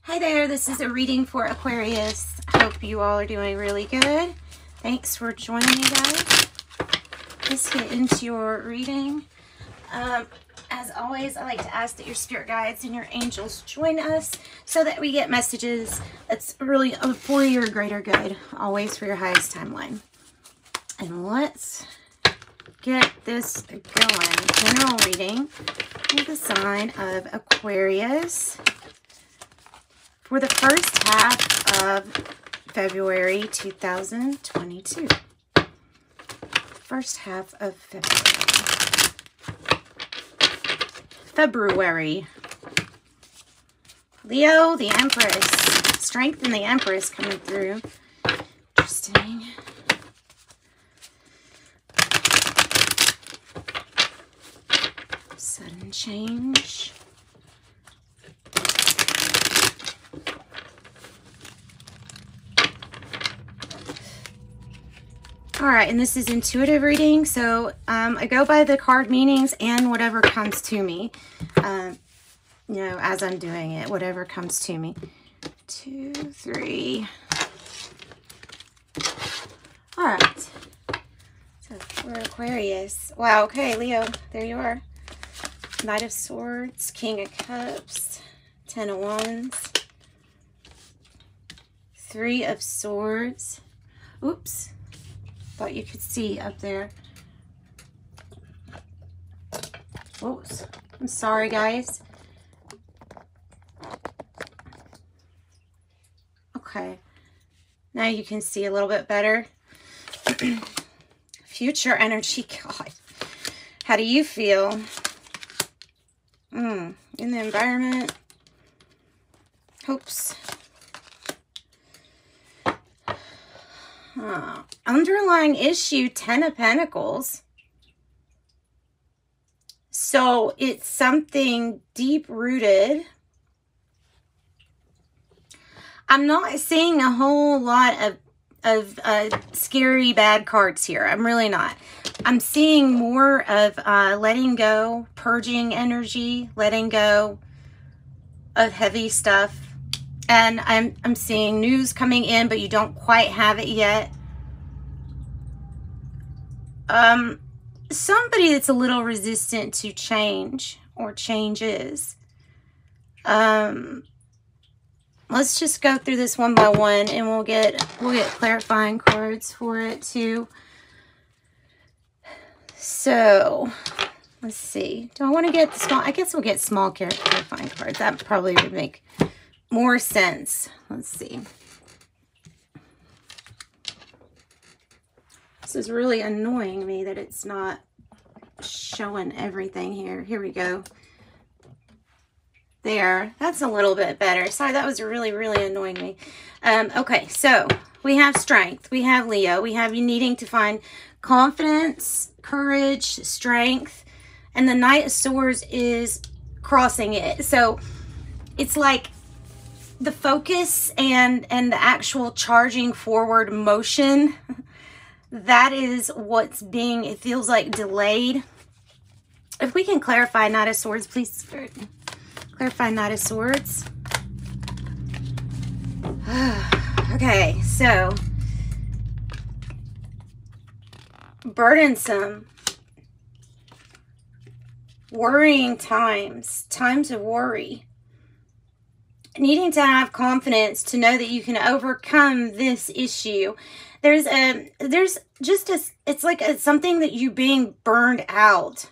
Hi there, this is a reading for Aquarius. I hope you all are doing really good. Thanks for joining me, guys. Let's get into your reading. As always, I like to ask that your spirit guides and your angels join us so that we get messages that's really for your greater good, always for your highest timeline. And let's get this going. General reading for the sign of Aquarius for the first half of February 2022. First half of February. Leo, the Empress. Strength in the Empress coming through. Interesting. Sudden change. All right, and this is intuitive reading, so I go by the card meanings and whatever comes to me, you know, as I'm doing it, whatever comes to me. 2, 3. All right, so for Aquarius. Wow, okay, Leo, there you are. Knight of Swords, King of Cups, 10 of Wands, 3 of Swords. Oops. Thought you could see up there. Oops. I'm sorry, guys. Okay. Now you can see a little bit better. Future energy. God. How do you feel? In the environment. Hopes. Underlying issue, 10 of Pentacles. So it's something deep-rooted. I'm not seeing a whole lot of scary bad cards here. I'm really not. I'm seeing more of letting go, purging energy, letting go of heavy stuff. And I'm seeing news coming in, but you don't quite have it yet. Somebody that's a little resistant to change or changes. Let's just go through this one by one, and we'll get clarifying cards for it too. So let's see. Do I want to get the small? I guess we'll get small clarifying cards. That probably would make more sense. Let's see. This is really annoying me that it's not showing everything here. Here we go. There. That's a little bit better. Sorry, that was really, really annoying me. Okay, so we have strength. We have Leo. We have you needing to find confidence, courage, strength. And the Knight of Swords is crossing it. So it's like the focus and the actual charging forward motion, that is what's being, it feels like, delayed. If we can clarify Knight of Swords, please, Spirit. Clarify Knight of Swords. Okay, so burdensome, worrying times of worry. Needing to have confidence to know that you can overcome this issue. It's like something that you being burned out.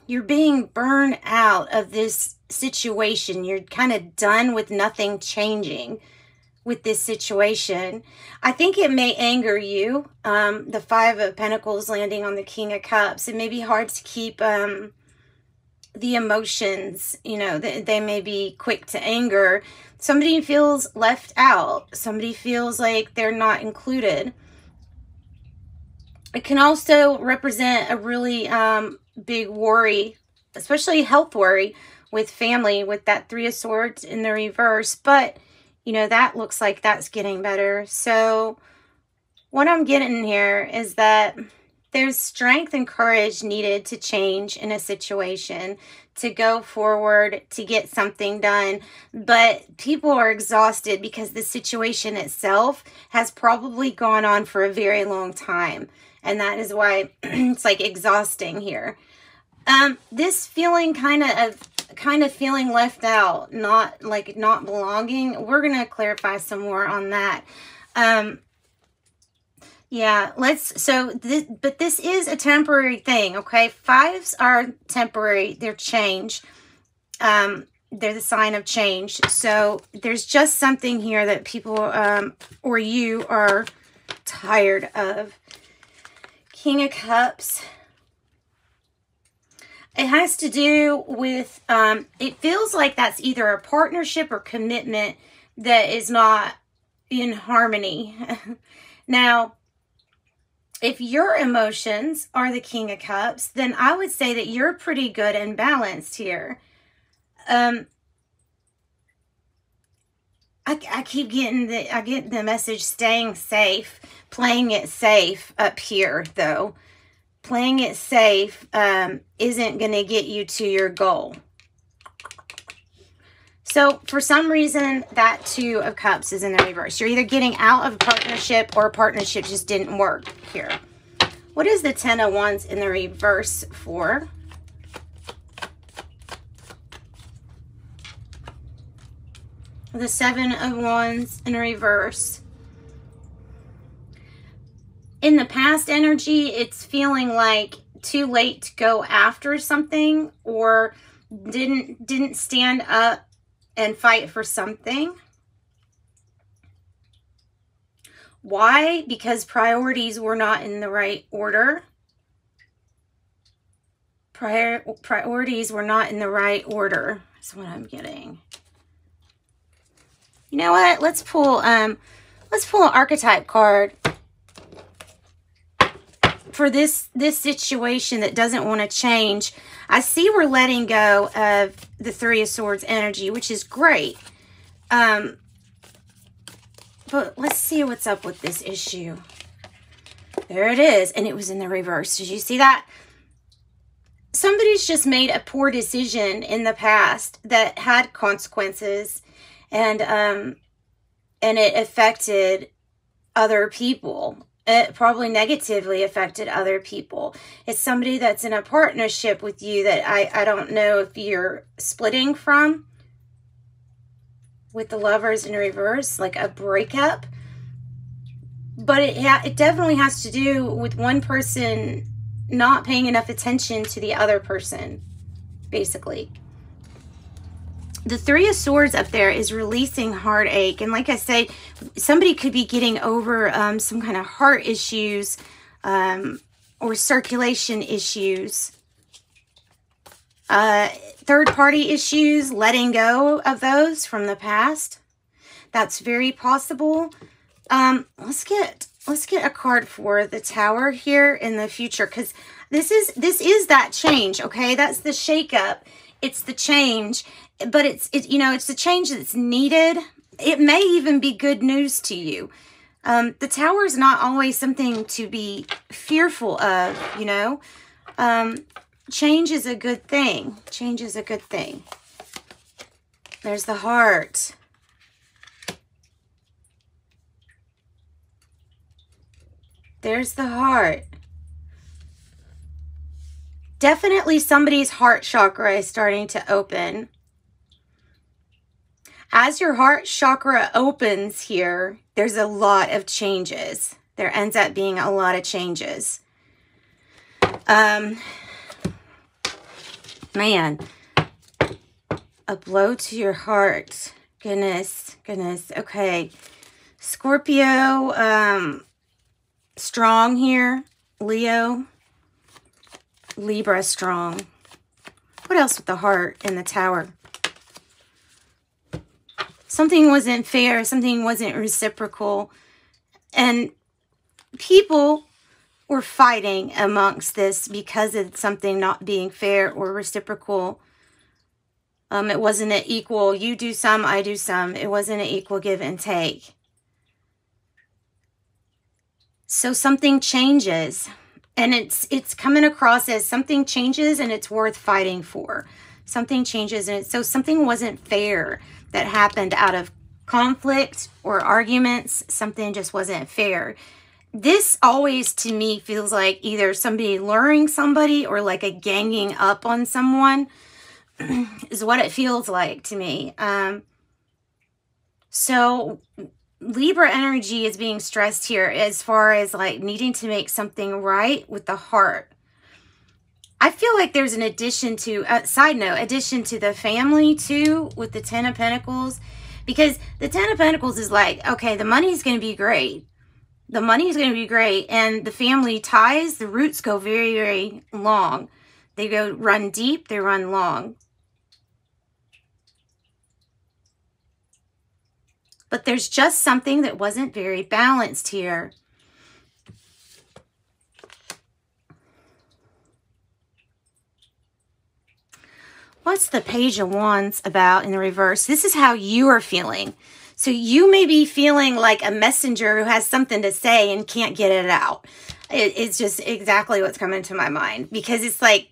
You're being burned out of this situation. You're kind of done with nothing changing with this situation. I think it may anger you. The 5 of Pentacles landing on the King of Cups. It may be hard to keep the emotions, you know, they may be quick to anger. Somebody feels left out. Somebody feels like they're not included. It can also represent a really big worry, especially health worry with family, with that 3 of Swords in the reverse. But, you know, that looks like that's getting better. So what I'm getting here is that there's strength and courage needed to change in a situation, to go forward, to get something done. But people are exhausted because the situation itself has probably gone on for a very long time. And that is why it's like exhausting here. This feeling kind of feeling left out, not belonging. We're going to clarify some more on that. Yeah, but this is a temporary thing, okay? Fives are temporary. They're change. They're the sign of change. So there's just something here that people, or you are tired of. King of Cups. It has to do with, it feels like that's either a partnership or commitment that is not in harmony. Now, if your emotions are the King of Cups, then I would say that you're pretty good and balanced here. I keep getting I get the message staying safe, playing it safe up here though. Playing it safe isn't going to get you to your goal. So for some reason, that Two of Cups is in the reverse. You're either getting out of a partnership or a partnership just didn't work here. What is the Ten of Wands in the reverse for? The Seven of Wands in reverse. In the past energy, it's feeling like too late to go after something, or didn't stand up and fight for something. Why? Because priorities were not in the right order. Priorities were not in the right order. That's what I'm getting. You know what? Let's pull an archetype card for this situation that doesn't want to change. I see we're letting go of the Three of Swords energy, which is great. But let's see what's up with this issue. There it is. And it was in the reverse. Did you see that? Somebody's just made a poor decision in the past that had consequences, and it affected other people. It probably negatively affected other people. It's somebody that's in a partnership with you that I don't know if you're splitting from, with the Lovers in reverse, like a breakup. But it definitely has to do with one person not paying enough attention to the other person, basically. The Three of Swords up there is releasing heartache. And like I say, somebody could be getting over some kind of heart issues or circulation issues. Third-party issues, letting go of those from the past. That's very possible. Let's get a card for the Tower here in the future, because this is that change, okay? That's the shakeup. It's the change, but it's the change that's needed. It may even be good news to you. The Tower is not always something to be fearful of, you know. Change is a good thing. Change is a good thing. There's the Heart. There's the Heart. Definitely somebody's heart chakra is starting to open. As your heart chakra opens here, there's a lot of changes. There ends up being a lot of changes. Man, a blow to your heart. Goodness. Okay. Scorpio, strong here. Leo, Libra, strong. What else with the Heart and the Tower? Something wasn't fair. Something wasn't reciprocal. And people were fighting amongst this because of something not being fair or reciprocal. It wasn't an equal, you do some, I do some. It wasn't an equal give and take. So something changes. And it's coming across as something changes and it's worth fighting for. Something changes and so something wasn't fair that happened out of conflict or arguments. Something just wasn't fair. This always to me feels like either somebody luring somebody or like a ganging up on someone is what it feels like to me. So Libra energy is being stressed here as far as like needing to make something right with the heart. I feel like there's an addition to, side note, addition to the family too with the Ten of Pentacles. Because the Ten of Pentacles is like, okay, the money's going to be great. The money is going to be great. And the family ties, the roots go very, very long. They go run deep, they run long. But there's just something that wasn't very balanced here. What's the Page of Wands about in the reverse? This is how you are feeling. So you may be feeling like a messenger who has something to say and can't get it out. It's just exactly what's coming to my mind. Because it's like,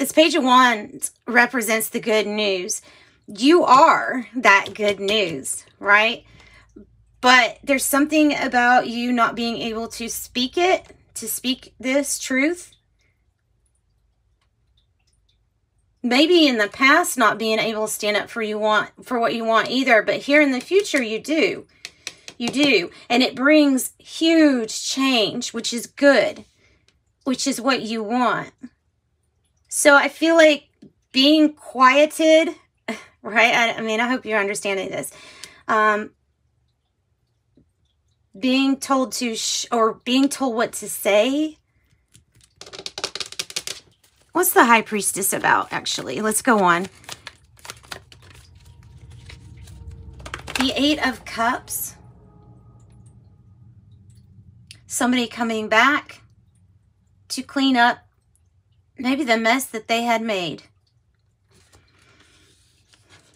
this Page of Wands represents the good news. You are that good news, right? But there's something about you not being able to speak it, to speak this truth. Maybe in the past not being able to stand up for what you want either, but here in the future you do. You do. And it brings huge change, which is good, which is what you want. So I feel like being quieted, right? I mean, I hope you're understanding this. Being told to, or being told what to say. What's the High Priestess about, actually? Let's go on. The Eight of Cups. Somebody coming back to clean up maybe the mess that they had made.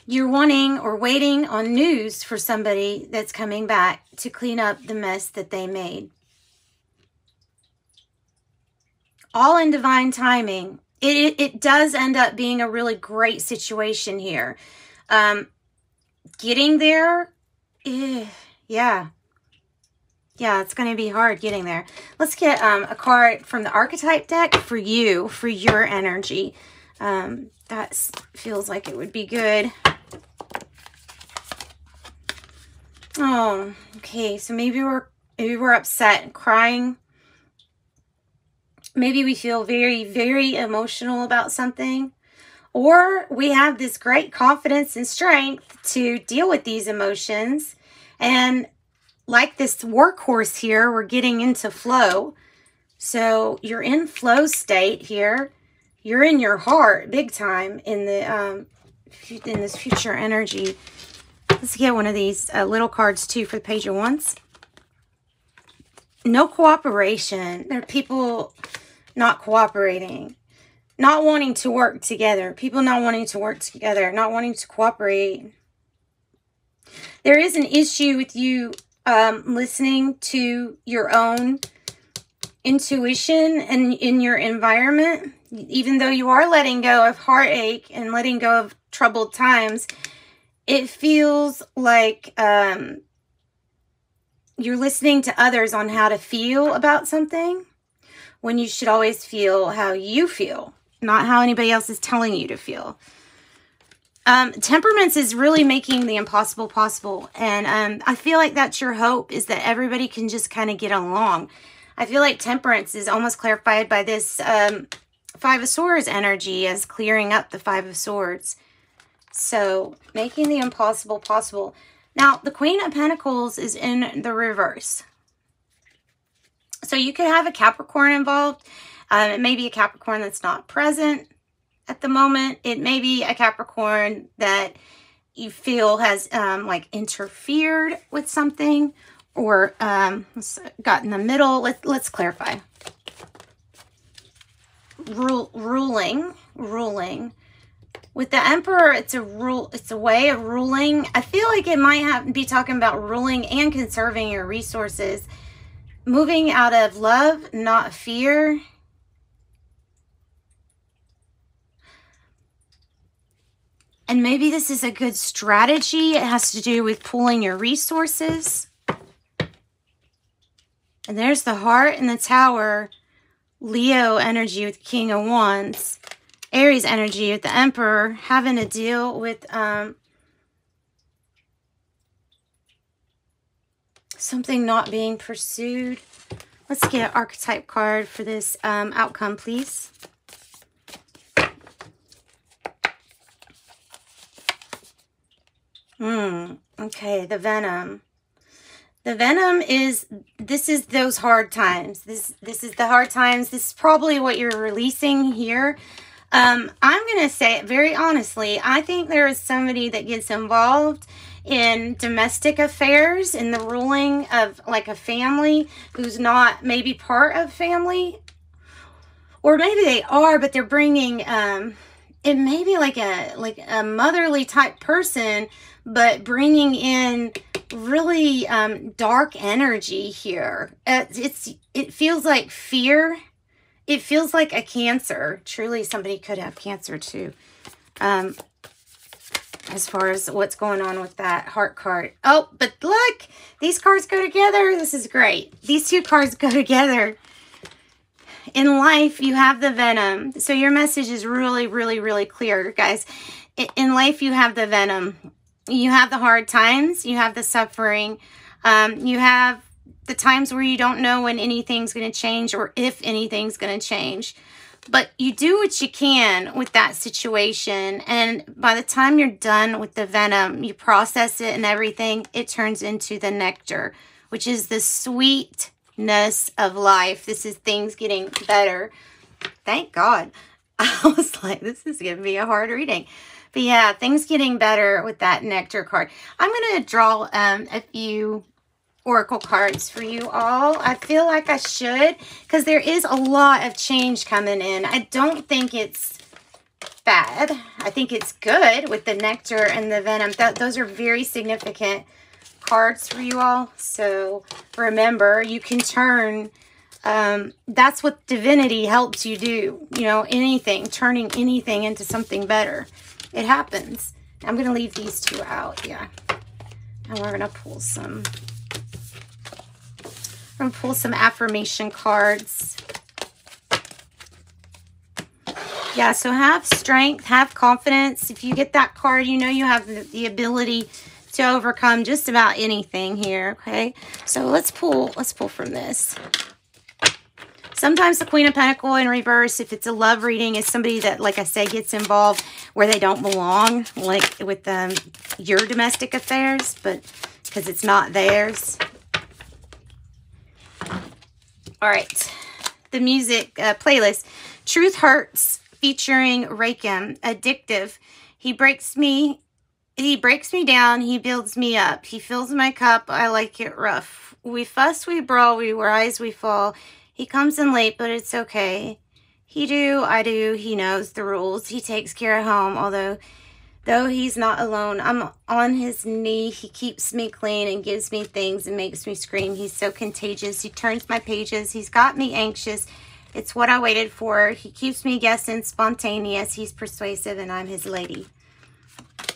You're wanting or waiting on news for somebody that's coming back to clean up the mess that they made. All in divine timing. It does end up being a really great situation here. Getting there, yeah, it's going to be hard getting there. Let's get a card from the Archetype deck for you, for your energy. That feels like it would be good. Oh, okay. So maybe we're upset and crying. Maybe we feel very, very emotional about something. Or we have this great confidence and strength to deal with these emotions. And like this workhorse here, we're getting into flow. So you're in flow state here. You're in your heart big time in this future energy. Let's get one of these little cards too for the Page of Wands. No cooperation. There are people not cooperating, not wanting to work together. People not wanting to work together, not wanting to cooperate. There is an issue with you listening to your own intuition and in your environment. Even though you are letting go of heartache and letting go of troubled times, it feels like you're listening to others on how to feel about something when you should always feel how you feel, not how anybody else is telling you to feel. Temperaments is really making the impossible possible. And I feel like that's your hope, is that everybody can just kind of get along. I feel like temperance is almost clarified by this Five of Swords energy as clearing up the Five of Swords. So making the impossible possible. Now, the Queen of Pentacles is in the reverse. So you could have a Capricorn involved. It may be a Capricorn that's not present at the moment. It may be a Capricorn that you feel has like interfered with something, or got in the middle. Let's clarify. Ruling. With the Emperor, it's a way of ruling. I feel like it might be talking about ruling and conserving your resources. Moving out of love, not fear. And maybe this is a good strategy. It has to do with pooling your resources. And there's the Heart and the Tower. Leo energy with King of Wands. Aries energy with the Emperor. Having to deal with something not being pursued. Let's get an archetype card for this outcome, please. Okay, the Venom. The Venom is, this is those hard times. This is the hard times. This is probably what you're releasing here. I'm going to say it very honestly. I think there is somebody that gets involved in domestic affairs, in the ruling of like a family who's not maybe part of family. Or maybe they are, but they're bringing, it may be like a motherly type person, but bringing in really dark energy here. It feels like fear. It feels like a Cancer. Truly, somebody could have Cancer too. As far as what's going on with that Heart card. Oh, but look, these cards go together. This is great. These two cards go together. In life, you have the Venom. So your message is really, really, really clear, guys. In life, you have the Venom. You have the hard times. You have the suffering. You have the times where you don't know when anything's going to change or if anything's going to change. But you do what you can with that situation. And by the time you're done with the Venom, you process it and everything, it turns into the Nectar, which is the sweetness of life. This is things getting better. Thank God. I was like, this is going to be a hard reading. But yeah, things getting better with that Nectar card. I'm going to draw a few oracle cards for you all. I feel like I should, because there is a lot of change coming in. I don't think it's bad. I think it's good with the Nectar and the Venom. Those are very significant cards for you all. So remember, you can turn, that's what divinity helps you do. You know, anything, turning anything into something better. It happens. I'm going to leave these two out. Yeah. And we're going to pull some. I'm going to pull some affirmation cards. Yeah, so have strength, have confidence. If you get that card, you know you have the ability to overcome just about anything here, okay? So let's pull from this. Sometimes the Queen of Pentacles in reverse, if it's a love reading, is somebody that, like I say, gets involved where they don't belong, like with your domestic affairs, but because it's not theirs. All right, the music playlist. Truth Hurts featuring Reiki. Addictive. He breaks me down. He builds me up. He fills my cup. I like it rough. We fuss, we brawl, we rise, we fall. He comes in late, but it's okay. He do, I do. He knows the rules. He takes care of home, though he's not alone. I'm on his knee. He keeps me clean and gives me things and makes me scream. He's so contagious. He turns my pages. He's got me anxious. It's what I waited for. He keeps me guessing, spontaneous. He's persuasive and I'm his lady.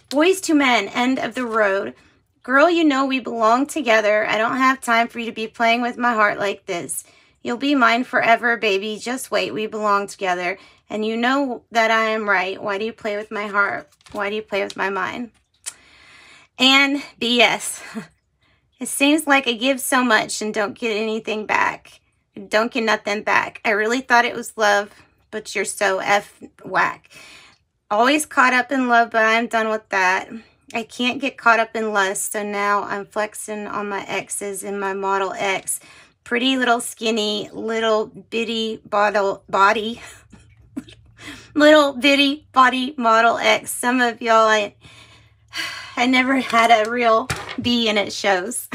Boys to Men, end of the road. Girl, you know we belong together. I don't have time for you to be playing with my heart like this. You'll be mine forever, baby. Just wait. We belong together. And you know that I am right. Why do you play with my heart? Why do you play with my mind? And BS. It seems like I give so much and don't get anything back. Don't get nothing back. I really thought it was love, but you're so whack. Always caught up in love, but I'm done with that. I can't get caught up in lust, so now I'm flexing on my exes in my Model X. Pretty little skinny, little bitty body. Little bitty body Model X. Some of y'all, I never had a real B and it shows.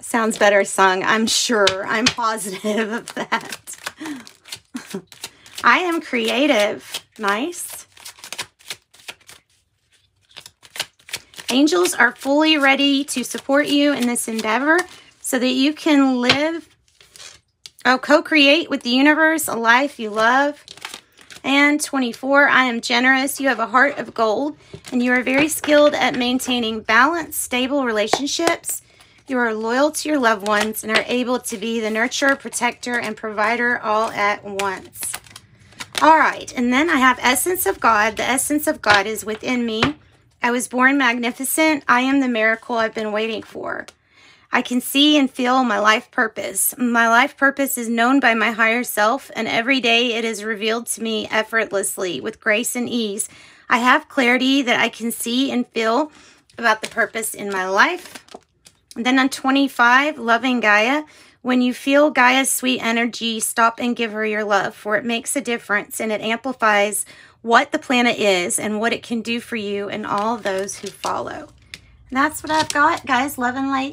Sounds better sung, I'm sure. I'm positive of that. I am creative. Nice. Angels are fully ready to support you in this endeavor so that you can live Oh, co-create with the universe, a life you love. And 24, I am generous. You have a heart of gold, and you are very skilled at maintaining balanced, stable relationships. You are loyal to your loved ones and are able to be the nurturer, protector, and provider all at once. All right, and then I have Essence of God. The essence of God is within me. I was born magnificent. I am the miracle I've been waiting for. I can see and feel my life purpose. My life purpose is known by my higher self, and every day it is revealed to me effortlessly with grace and ease. I have clarity that I can see and feel about the purpose in my life. And then on 25, loving Gaia. When you feel Gaia's sweet energy, stop and give her your love, for it makes a difference and it amplifies what the planet is and what it can do for you and all those who follow. And that's what I've got, guys. Love and light.